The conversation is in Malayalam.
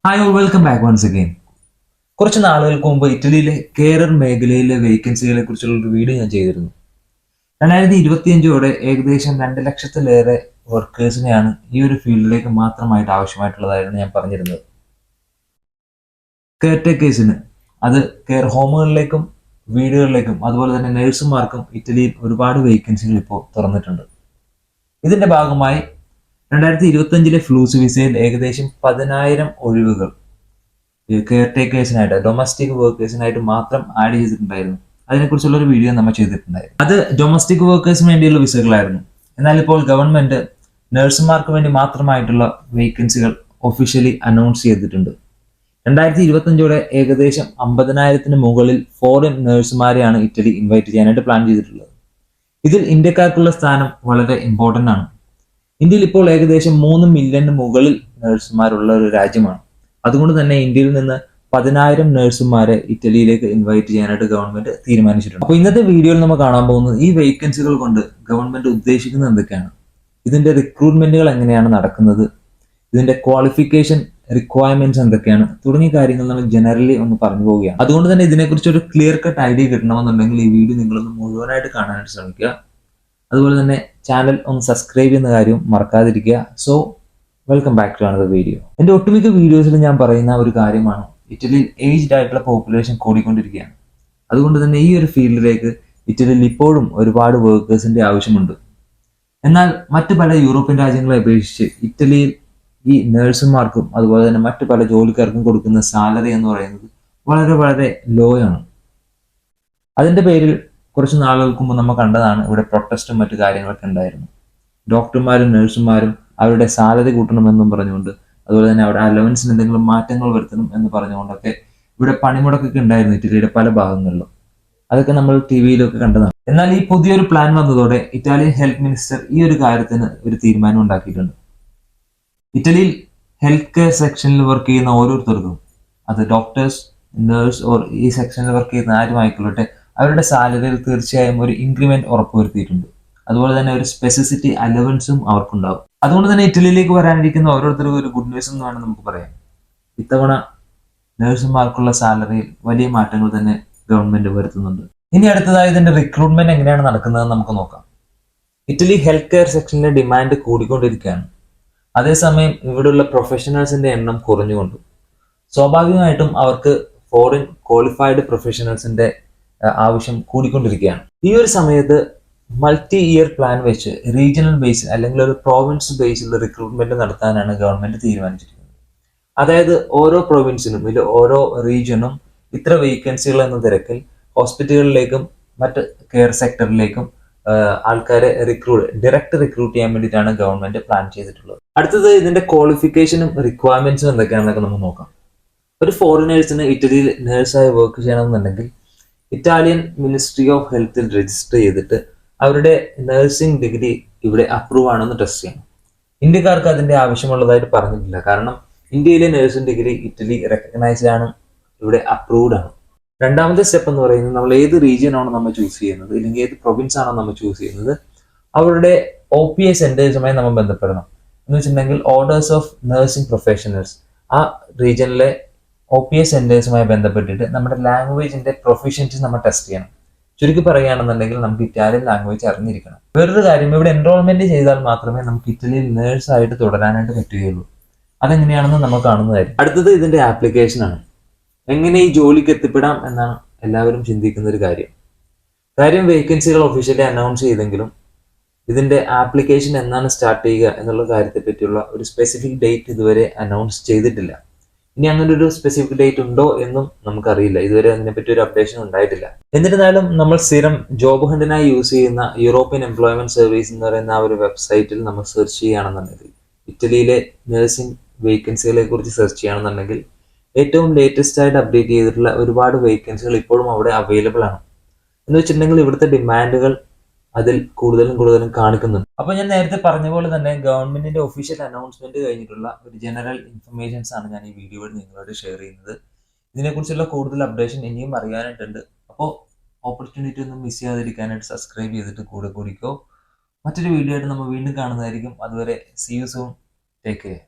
Hi all welcome back once again. കുറച്ച് നാളുകൾക്ക് മുമ്പ് ഇറ്റലിയിലെ കേരർ മേഖലയിലെ വേക്കൻസികളെ കുറിച്ചുള്ള ഒരു വീഡിയോ ഞാൻ ചെയ്തിരുന്നു. 2025ഓടെ ഏകദേശം 2 ലക്ഷത്തിലേറെ വർക്കേഴ്സിനെയാണ് ഈ ഒരു ഫീൽഡിലേക്ക് മാത്രമായിട്ട് ആവശ്യമായിട്ടുള്ളതായിരുന്നു ഞാൻ പറഞ്ഞിരുന്നത്. കെയർ ടേക്കേഴ്സിന്, അത് കെയർ ഹോമുകളിലേക്കും വീടുകളിലേക്കും അതുപോലെ തന്നെ നഴ്സുമാർക്കും ഇറ്റലിയിൽ ഒരുപാട് വേക്കൻസികൾ ഇപ്പോൾ തുറന്നിട്ടുണ്ട്. ഇതിന്റെ ഭാഗമായി 2025 ഫ്ലൂസ് വിസയിൽ ഏകദേശം 10,000 ഒഴിവുകൾ കെയർ ടേക്കേഴ്സിനായിട്ട്, ഡൊമസ്റ്റിക് വർക്കേഴ്സിനായിട്ട് മാത്രം ആഡ് ചെയ്തിട്ടുണ്ടായിരുന്നു. അതിനെക്കുറിച്ചുള്ള ഒരു വീഡിയോ നമ്മൾ ചെയ്തിട്ടുണ്ടായിരുന്നു. അത് ഡൊമസ്റ്റിക് വർക്കേഴ്സിന് വേണ്ടിയുള്ള വിസകളായിരുന്നു. എന്നാൽ ഇപ്പോൾ ഗവൺമെന്റ് നഴ്സുമാർക്ക് വേണ്ടി മാത്രമായിട്ടുള്ള വേക്കൻസികൾ ഒഫീഷ്യലി അനൗൺസ് ചെയ്തിട്ടുണ്ട്. 2025ഓടെ ഏകദേശം 50,000-ന് മുകളിൽ ഫോറിൻ നഴ്സുമാരെയാണ് ഇറ്റലി ഇൻവൈറ്റ് ചെയ്യാനായിട്ട് പ്ലാൻ ചെയ്തിട്ടുള്ളത്. ഇതിൽ ഇന്ത്യക്കാർക്കുള്ള സ്ഥാനം വളരെ ഇമ്പോർട്ടന്റ് ആണ്. ഇന്ത്യയിൽ ഇപ്പോൾ ഏകദേശം 3 മില്യണിന് മുകളിൽ നഴ്സുമാരുള്ള ഒരു രാജ്യമാണ്. അതുകൊണ്ട് തന്നെ ഇന്ത്യയിൽ നിന്ന് 10,000 നഴ്സുമാരെ ഇറ്റലിയിലേക്ക് ഇൻവൈറ്റ് ചെയ്യാനായിട്ട് ഗവൺമെന്റ് തീരുമാനിച്ചിട്ടുണ്ട്. അപ്പോൾ ഇന്നത്തെ വീഡിയോയിൽ നമ്മൾ കാണാൻ പോകുന്നത് ഈ വേക്കൻസികൾ കൊണ്ട് ഗവൺമെന്റ് ഉദ്ദേശിക്കുന്നത് എന്തൊക്കെയാണ്, ഇതിന്റെ റിക്രൂട്ട്മെന്റുകൾ എങ്ങനെയാണ് നടക്കുന്നത്, ഇതിന്റെ ക്വാളിഫിക്കേഷൻ റിക്വയർമെന്റ്സ് എന്തൊക്കെയാണ് തുടങ്ങിയ കാര്യങ്ങൾ നമ്മൾ ജനറലി ഒന്ന് പറഞ്ഞു പോവുകയാണ്. അതുകൊണ്ട് തന്നെ ഇതിനെക്കുറിച്ച് ഒരു ക്ലിയർ കട്ട് ഐഡിയ കിട്ടണമെന്നുണ്ടെങ്കിൽ ഈ വീഡിയോ നിങ്ങളൊന്ന് മുഴുവനായിട്ട് കാണാനായിട്ട് ശ്രമിക്കുക. അതുപോലെ തന്നെ ചാനൽ ഒന്ന് സബ്സ്ക്രൈബ് ചെയ്യുന്ന കാര്യം മറക്കാതിരിക്കുക. So welcome back to another video. എൻ്റെ ഒട്ടുമിക്ക വീഡിയോസിൽ ഞാൻ പറയുന്ന ഒരു കാര്യമാണ്, ഇറ്റലിയിൽ ഏജ്ഡ് ആയിട്ടുള്ള പോപ്പുലേഷൻ കൂടിക്കൊണ്ടിരിക്കുകയാണ്. അതുകൊണ്ട് തന്നെ ഈ ഒരു ഫീൽഡിലേക്ക് ഇറ്റലിയിൽ ഇപ്പോഴും ഒരുപാട് വർക്കേഴ്സിന്റെ ആവശ്യമുണ്ട്. എന്നാൽ മറ്റ് പല യൂറോപ്യൻ രാജ്യങ്ങളെ അപേക്ഷിച്ച് ഇറ്റലിയിൽ ഈ നഴ്സുമാർക്കും അതുപോലെ തന്നെ മറ്റു പല ജോലിക്കാർക്കും കൊടുക്കുന്ന സാലറി എന്ന് പറയുന്നത് വളരെ വളരെ ലോ ആണ്. അതിന്റെ പേരിൽ കുറച്ച് നാളുകൾക്ക് മുമ്പ് നമ്മൾ കണ്ടതാണ്, ഇവിടെ പ്രൊട്ടസ്റ്റും മറ്റു കാര്യങ്ങളൊക്കെ ഉണ്ടായിരുന്നു. ഡോക്ടർമാരും നഴ്സുമാരും അവരുടെ സാലറി കൂട്ടണമെന്നും പറഞ്ഞുകൊണ്ട്, അതുപോലെ തന്നെ അവിടെ അലവൻസിന് എന്തെങ്കിലും മാറ്റങ്ങൾ വരുത്തണം എന്ന് പറഞ്ഞുകൊണ്ടൊക്കെ ഇവിടെ പണിമുടക്കൊക്കെ ഉണ്ടായിരുന്നു ഇറ്റലിയുടെ പല ഭാഗങ്ങളിലും. അതൊക്കെ നമ്മൾ ടിവിയിലൊക്കെ കണ്ടതാണ്. എന്നാൽ ഈ പുതിയൊരു പ്ലാൻ വന്നതോടെ ഇറ്റാലിയൻ ഹെൽത്ത് മിനിസ്റ്റർ ഈ ഒരു കാര്യത്തിന് ഒരു തീരുമാനം ഉണ്ടാക്കിയിട്ടുണ്ട്. ഇറ്റലിയിൽ ഹെൽത്ത് കെയർ സെക്ഷനിൽ വർക്ക് ചെയ്യുന്ന ഓരോരുത്തർക്കും, അത് ഡോക്ടേഴ്സ്, നേഴ്സ് ഓർ ഈ സെക്ഷനിൽ വർക്ക് ചെയ്യുന്ന ആരും ആയിക്കൊള്ളട്ടെ, അവരുടെ സാലറിയിൽ തീർച്ചയായും ഒരു ഇൻക്രിമെന്റ് ഉറപ്പുവരുത്തിയിട്ടുണ്ട്. അതുപോലെ തന്നെ ഒരു സ്പെസിഫിറ്റി അലവൻസും അവർക്കുണ്ടാവും. അതുകൊണ്ട് തന്നെ ഇറ്റലിയിലേക്ക് വരാനിരിക്കുന്ന ഓരോരുത്തർക്കും ഒരു ഗുഡ് ന്യൂസ് എന്ന് വേണം നമുക്ക് പറയാം. ഇത്തവണ നഴ്സുമാർക്കുള്ള സാലറിയിൽ വലിയ മാറ്റങ്ങൾ തന്നെ ഗവൺമെന്റ് വരുത്തുന്നുണ്ട്. ഇനി അടുത്തതായി ഇതിന്റെ റിക്രൂട്ട്മെന്റ് എങ്ങനെയാണ് നടക്കുന്നത് നമുക്ക് നോക്കാം. ഇറ്റലി ഹെൽത്ത് കെയർ സെക്ഷനിലെ ഡിമാൻഡ് കൂടിക്കൊണ്ടിരിക്കുകയാണ്. അതേസമയം ഇവിടെയുള്ള പ്രൊഫഷണൽസിന്റെ എണ്ണം കുറഞ്ഞുകൊണ്ടു. സ്വാഭാവികമായിട്ടും അവർക്ക് ഫോറിൻ ക്വാളിഫൈഡ് പ്രൊഫഷണൽസിന്റെ ആവശ്യം കൂടിക്കൊണ്ടിരിക്കുകയാണ്. ഈ ഒരു സമയത്ത് മൾട്ടി ഇയർ പ്ലാൻ വെച്ച് റീജിയണൽ ബേസിൽ അല്ലെങ്കിൽ ഒരു പ്രോവിൻസ് ബേസിൽ റിക്രൂട്ട്മെന്റ് നടത്താനാണ് ഗവൺമെന്റ് തീരുമാനിച്ചിരിക്കുന്നത്. അതായത് ഓരോ പ്രൊവിൻസിനും или ഓരോ റീജിയനും ഇത്ര വേക്കൻസികൾ എന്ന തിരക്കിൽ ഹോസ്പിറ്റലുകളിലേക്കും മറ്റ് കെയർ സെക്ടറിലേക്കും ആൾക്കാരെ ഡയറക്റ്റ് റിക്രൂട്ട് ചെയ്യാൻ വേണ്ടിയിട്ടാണ് ഗവൺമെന്റ് പ്ലാൻ ചെയ്തിട്ടുള്ളത്. അടുത്തത് ഇതിന്റെ ക്വാളിഫിക്കേഷനും റിക്വയർമെന്റ്സും എന്തൊക്കെയാണെന്നൊക്കെ നമുക്ക് നോക്കാം. ഒരു ഫോറിനേഴ്സിന് ഇറ്റലിയിൽ നേഴ്സായി വർക്ക് ചെയ്യണമെന്നുണ്ടെങ്കിൽ ഇറ്റാലിയൻ മിനിസ്ട്രി ഓഫ് ഹെൽത്തിൽ രജിസ്റ്റർ ചെയ്തിട്ട് അവരുടെ നഴ്സിംഗ് ഡിഗ്രി ഇവിടെ അപ്രൂവ് ആണെന്ന് ടെസ്റ്റ് ചെയ്യണം. ഇന്ത്യക്കാർക്ക് അതിന്റെ ആവശ്യമുള്ളതായിട്ട് പറഞ്ഞിട്ടില്ല. കാരണം ഇന്ത്യയിലെ നഴ്സിംഗ് ഡിഗ്രി ഇറ്റലി റെക്കഗ്നൈസ്ഡ് ആണ്, ഇവിടെ അപ്രൂവ്ഡ് ആണ്. രണ്ടാമത്തെ സ്റ്റെപ്പ് എന്ന് പറയുന്നത്, നമ്മൾ ഏത് റീജിയൻ ആണോ നമ്മൾ ചൂസ് ചെയ്യുന്നത് അല്ലെങ്കിൽ ഏത് പ്രൊവിൻസ് ആണോ നമ്മൾ ചൂസ് ചെയ്യുന്നത്, അവരുടെ OPA സെന്റേഴ്സുമായി നമ്മൾ ബന്ധപ്പെടണം. എന്ന് വെച്ചിട്ടുണ്ടെങ്കിൽ ഓർഡേഴ്സ് ഓഫ് നഴ്സിംഗ് പ്രൊഫഷണൽസ്, ആ റീജിയനിലെ OPA സെന്റേഴ്സുമായി ബന്ധപ്പെട്ടിട്ട് നമ്മുടെ ലാംഗ്വേജിന്റെ പ്രൊഫിഷ്യൻസി നമ്മൾ ടെസ്റ്റ് ചെയ്യണം. ചുരുക്കി പറയുകയാണെന്നുണ്ടെങ്കിൽ നമുക്ക് ഇറ്റാലിയൻ ലാംഗ്വേജ് അറിഞ്ഞിരിക്കണം. വേറൊരു കാര്യം, ഇവിടെ എൻറോൾമെന്റ് ചെയ്താൽ മാത്രമേ നമുക്ക് ഇറ്റലിയിൽ നേഴ്സായിട്ട് തുടരാനായിട്ട് പറ്റുകയുള്ളൂ. അതെങ്ങനെയാണെന്ന് നമ്മൾ കാണുന്നതായിരിക്കും. അടുത്തത് ഇതിന്റെ ആപ്ലിക്കേഷൻ ആണ്. എങ്ങനെ ഈ ജോലിക്ക് എത്തിപ്പെടാം എന്നാണ് എല്ലാവരും ചിന്തിക്കുന്ന ഒരു കാര്യം വേക്കൻസികൾ ഒഫീഷ്യലി അനൗൺസ് ചെയ്തെങ്കിലും ഇതിന്റെ ആപ്ലിക്കേഷൻ എന്നാണ് സ്റ്റാർട്ട് ചെയ്യുക എന്നുള്ള കാര്യത്തെ പറ്റിയുള്ള ഒരു സ്പെസിഫിക് ഡേറ്റ് ഇതുവരെ അനൗൺസ് ചെയ്തിട്ടില്ല. ഇനി അങ്ങനെ ഒരു സ്പെസിഫിക് ഡേറ്റ് ഉണ്ടോ എന്നും നമുക്കറിയില്ല. ഇതുവരെ അതിനെപ്പറ്റി ഒരു അപ്ഡേഷൻ ഉണ്ടായിട്ടില്ല. എന്നിരുന്നാലും നമ്മൾ സ്ഥിരം ജോബ് ഹണ്ടിനായി യൂസ് ചെയ്യുന്ന യൂറോപ്യൻ എംപ്ലോയ്മെന്റ് സർവീസ് എന്ന് പറയുന്ന ആ ഒരു വെബ്സൈറ്റിൽ നമ്മൾ സെർച്ച് ചെയ്യുകയാണെന്നുണ്ടെങ്കിൽ, ഇറ്റലിയിലെ നഴ്സിംഗ് വേക്കൻസികളെ കുറിച്ച് സെർച്ച് ചെയ്യുകയാണെന്നുണ്ടെങ്കിൽ ഏറ്റവും ലേറ്റസ്റ്റ് ആയിട്ട് അപ്ഡേറ്റ് ചെയ്തിട്ടുള്ള ഒരുപാട് വേക്കൻസികൾ ഇപ്പോഴും അവിടെ അവൈലബിൾ ആണ്. എന്ന് വെച്ചിട്ടുണ്ടെങ്കിൽ ഇവിടുത്തെ ഡിമാൻഡുകൾ അതിൽ കൂടുതലും കാണിക്കുന്നുണ്ട്. അപ്പൊ ഞാൻ നേരത്തെ പറഞ്ഞ പോലെ തന്നെ ഗവൺമെന്റിന്റെ ഒഫീഷ്യൽ അനൗൺസ്മെന്റ് കഴിഞ്ഞിട്ടുള്ള ഒരു ജനറൽ ഇൻഫർമേഷൻസ് ആണ് ഞാൻ ഈ വീഡിയോയിൽ നിങ്ങളോട് ഷെയർ ചെയ്യുന്നത്. ഇതിനെക്കുറിച്ചുള്ള കൂടുതൽ അപ്ഡേഷൻ ഇനിയും അറിയാനായിട്ടുണ്ട്. അപ്പോൾ ഓപ്പർച്യൂണിറ്റി ഒന്നും മിസ് ചെയ്യാതിരിക്കാനായിട്ട് സബ്സ്ക്രൈബ് ചെയ്തിട്ട് കൂടെ കൂടിക്കോ. മറ്റൊരു വീഡിയോ ആയിട്ട് നമ്മൾ വീണ്ടും കാണുന്നതായിരിക്കും. അതുവരെ see you soon. Take care.